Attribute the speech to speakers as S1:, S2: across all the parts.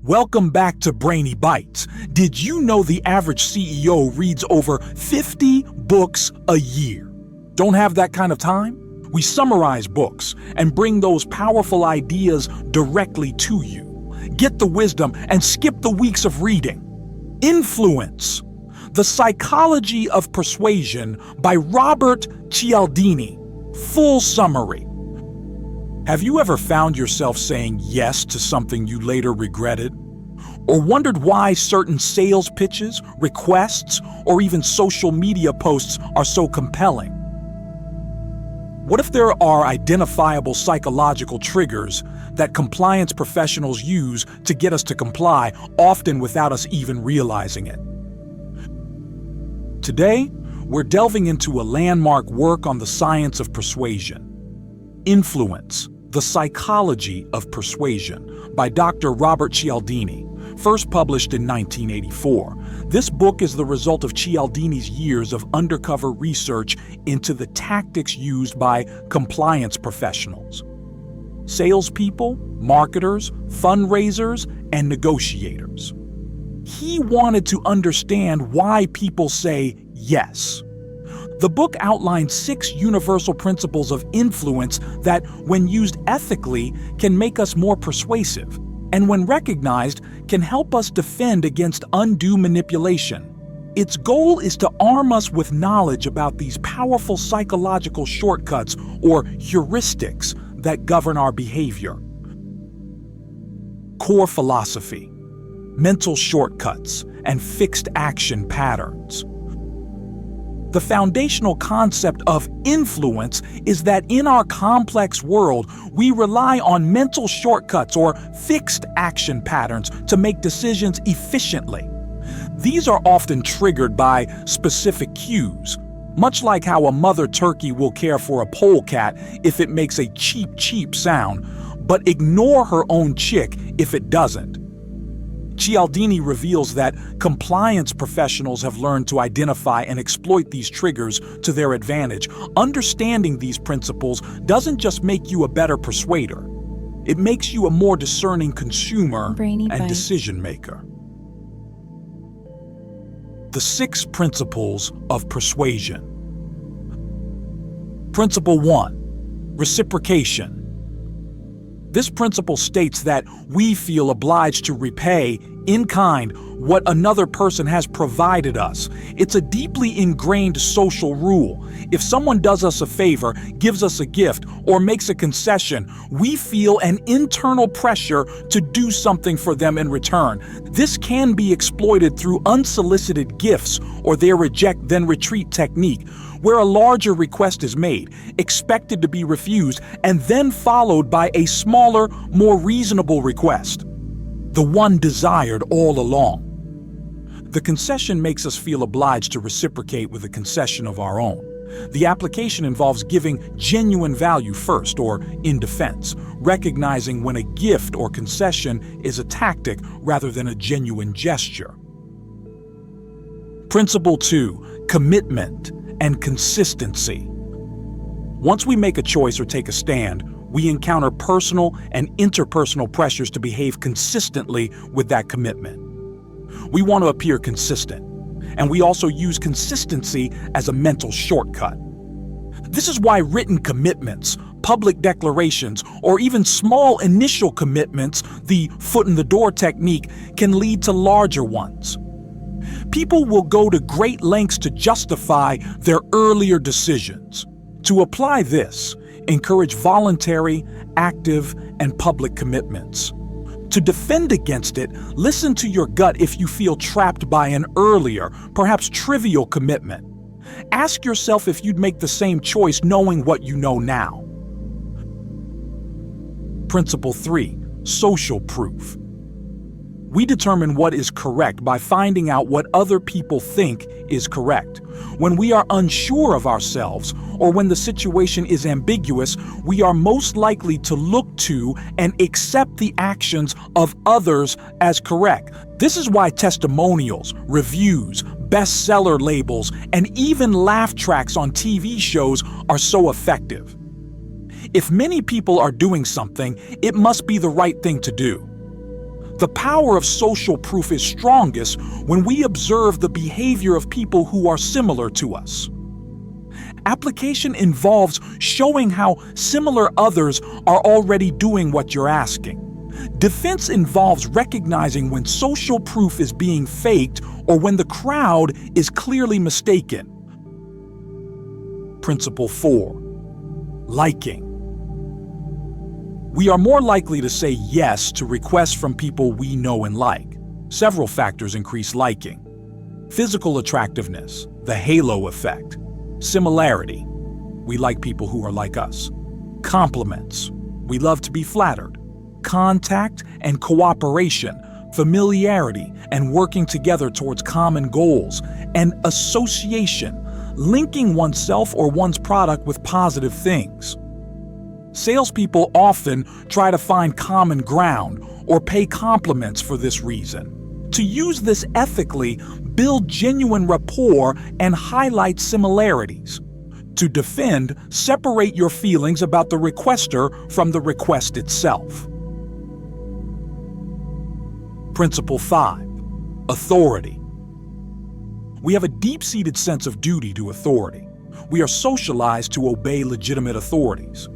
S1: Welcome back to Brainy Bytes. Did you know the average CEO reads over 50 books a year? Don't have that kind of time? We summarize books and bring those powerful ideas directly to you. Get the wisdom and skip the weeks of reading. Influence. The Psychology of Persuasion by Robert Cialdini. Full summary. Have you ever found yourself saying yes to something you later regretted? Or wondered why certain sales pitches, requests, or even social media posts are so compelling? What if there are identifiable psychological triggers that compliance professionals use to get us to comply, often without us even realizing it? Today, we're delving into a landmark work on the science of persuasion. Influence. The Psychology of Persuasion by Dr. Robert Cialdini, first published in 1984. This book is the result of Cialdini's years of undercover research into the tactics used by compliance professionals, salespeople, marketers, fundraisers, and negotiators. He wanted to understand why people say yes. The book outlines 6 universal principles of influence that, when used ethically, can make us more persuasive, and when recognized, can help us defend against undue manipulation. Its goal is to arm us with knowledge about these powerful psychological shortcuts or heuristics that govern our behavior. Core philosophy, mental shortcuts, and fixed action patterns. The foundational concept of influence is that in our complex world, we rely on mental shortcuts or fixed action patterns to make decisions efficiently. These are often triggered by specific cues, much like how a mother turkey will care for a polecat if it makes a cheep sound, but ignore her own chick if it doesn't. Cialdini reveals that compliance professionals have learned to identify and exploit these triggers to their advantage. Understanding these principles doesn't just make you a better persuader. It makes you a more discerning consumer and decision maker. The 6 principles of persuasion. Principle 1. Reciprocation. This principle states that we feel obliged to repay in kind what another person has provided us. It's a deeply ingrained social rule. If someone does us a favor, gives us a gift, or makes a concession, we feel an internal pressure to do something for them in return. This can be exploited through unsolicited gifts or their reject then retreat technique, where a larger request is made, expected to be refused, and then followed by a smaller, more reasonable request, the one desired all along. The concession makes us feel obliged to reciprocate with a concession of our own. The application involves giving genuine value first, or in defense, recognizing when a gift or concession is a tactic rather than a genuine gesture. Principle 2. Commitment and consistency. Once we make a choice or take a stand, we encounter personal and interpersonal pressures to behave consistently with that commitment. We want to appear consistent, and we also use consistency as a mental shortcut. This is why written commitments, public declarations, or even small initial commitments, the foot-in-the-door technique, can lead to larger ones. People will go to great lengths to justify their earlier decisions. To apply this, encourage voluntary, active, and public commitments. To defend against it, listen to your gut if you feel trapped by an earlier, perhaps trivial commitment. Ask yourself if you'd make the same choice knowing what you know now. Principle 3. Social proof. We determine what is correct by finding out what other people think is correct. When we are unsure of ourselves, or when the situation is ambiguous, we are most likely to look to and accept the actions of others as correct. This is why testimonials, reviews, bestseller labels, and even laugh tracks on TV shows are so effective. If many people are doing something, it must be the right thing to do. The power of social proof is strongest when we observe the behavior of people who are similar to us. Application involves showing how similar others are already doing what you're asking. Defense involves recognizing when social proof is being faked or when the crowd is clearly mistaken. Principle 4. Liking. We are more likely to say yes to requests from people we know and like. Several factors increase liking. Physical attractiveness, the halo effect. Similarity. We like people who are like us. Compliments. We love to be flattered. Contact and cooperation, familiarity and working together towards common goals, and association, linking oneself or one's product with positive things. Salespeople often try to find common ground or pay compliments for this reason. To use this ethically, build genuine rapport and highlight similarities. To defend, separate your feelings about the requester from the request itself. Principle 5. Authority. We have a deep-seated sense of duty to authority. We are socialized to obey legitimate authorities.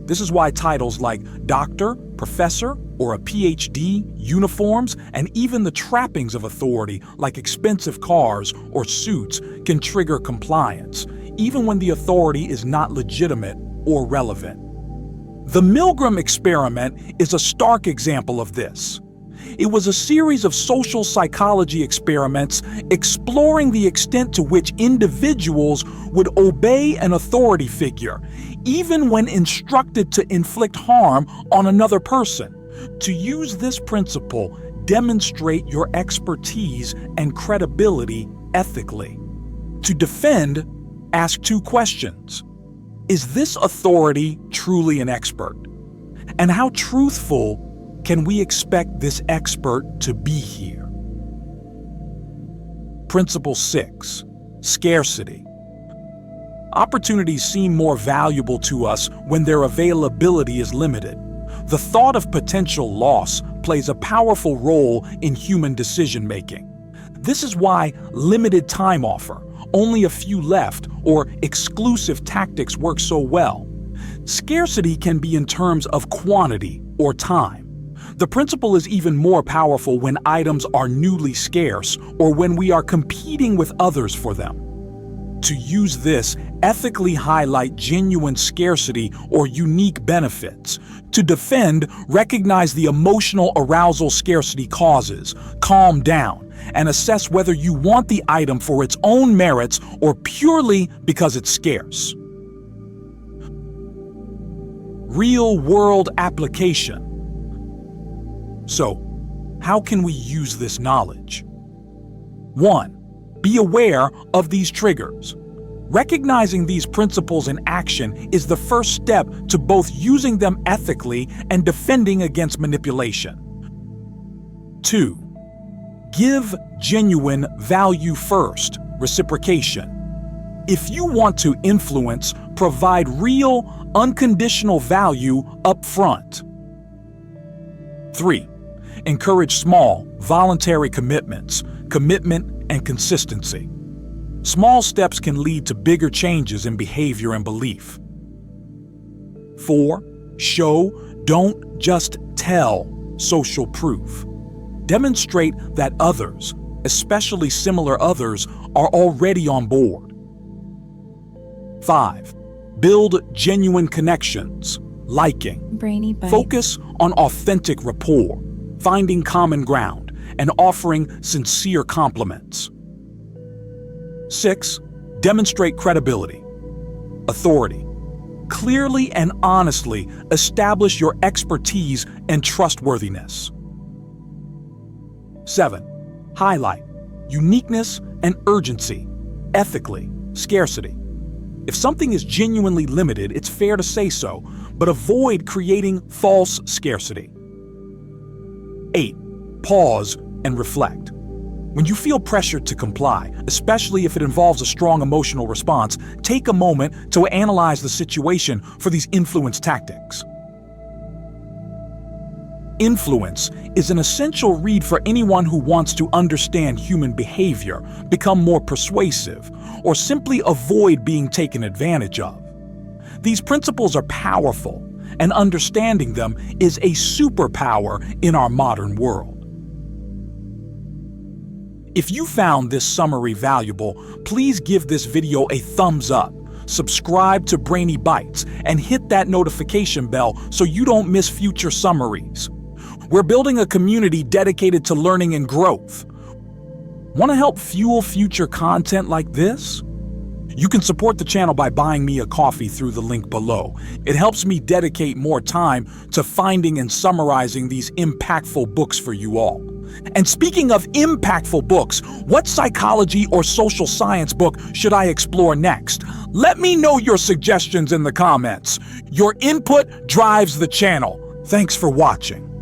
S1: This is why titles like doctor, professor, or a PhD, uniforms, and even the trappings of authority like expensive cars or suits can trigger compliance, even when the authority is not legitimate or relevant. The Milgram experiment is a stark example of this. It was a series of social psychology experiments exploring the extent to which individuals would obey an authority figure, even when instructed to inflict harm on another person. To use this principle, demonstrate your expertise and credibility ethically. To defend, ask 2 questions. Is this authority truly an expert? And how truthful can we expect this expert to be here? Principle 6. Scarcity. Opportunities seem more valuable to us when their availability is limited. The thought of potential loss plays a powerful role in human decision-making. This is why limited time offer, only a few left, or exclusive tactics work so well. Scarcity can be in terms of quantity or time. The principle is even more powerful when items are newly scarce or when we are competing with others for them. To use this, ethically highlight genuine scarcity or unique benefits. To defend, recognize the emotional arousal scarcity causes, calm down, and assess whether you want the item for its own merits or purely because it's scarce. Real-world application. So, how can we use this knowledge? 1. Be aware of these triggers. Recognizing these principles in action is the first step to both using them ethically and defending against manipulation. 2. Give genuine value first, reciprocation. If you want to influence, provide real, unconditional value up front. 3. Encourage small, voluntary commitment and consistency. Small steps can lead to bigger changes in behavior and belief. 4. Show, don't just tell social proof. Demonstrate that others, especially similar others, are already on board. 5. Build genuine connections, liking.
S2: Brainy Bytes.
S1: Focus on authentic rapport, finding common ground, and offering sincere compliments. 6. Demonstrate credibility, authority. Clearly and honestly establish your expertise and trustworthiness. 7. Highlight uniqueness and urgency, ethically, scarcity. If something is genuinely limited, it's fair to say so, but avoid creating false scarcity. 8. Pause and reflect. When you feel pressured to comply, especially if it involves a strong emotional response, take a moment to analyze the situation for these influence tactics. Influence is an essential read for anyone who wants to understand human behavior, become more persuasive, or simply avoid being taken advantage of. These principles are powerful, and understanding them is a superpower in our modern world. If you found this summary valuable, please give this video a thumbs up, subscribe to Brainy Bytes, and hit that notification bell so you don't miss future summaries. We're building a community dedicated to learning and growth. Want to help fuel future content like this? You can support the channel by buying me a coffee through the link below. It helps me dedicate more time to finding and summarizing these impactful books for you all. And speaking of impactful books, what psychology or social science book should I explore next? Let me know your suggestions in the comments. Your input drives the channel. Thanks for watching.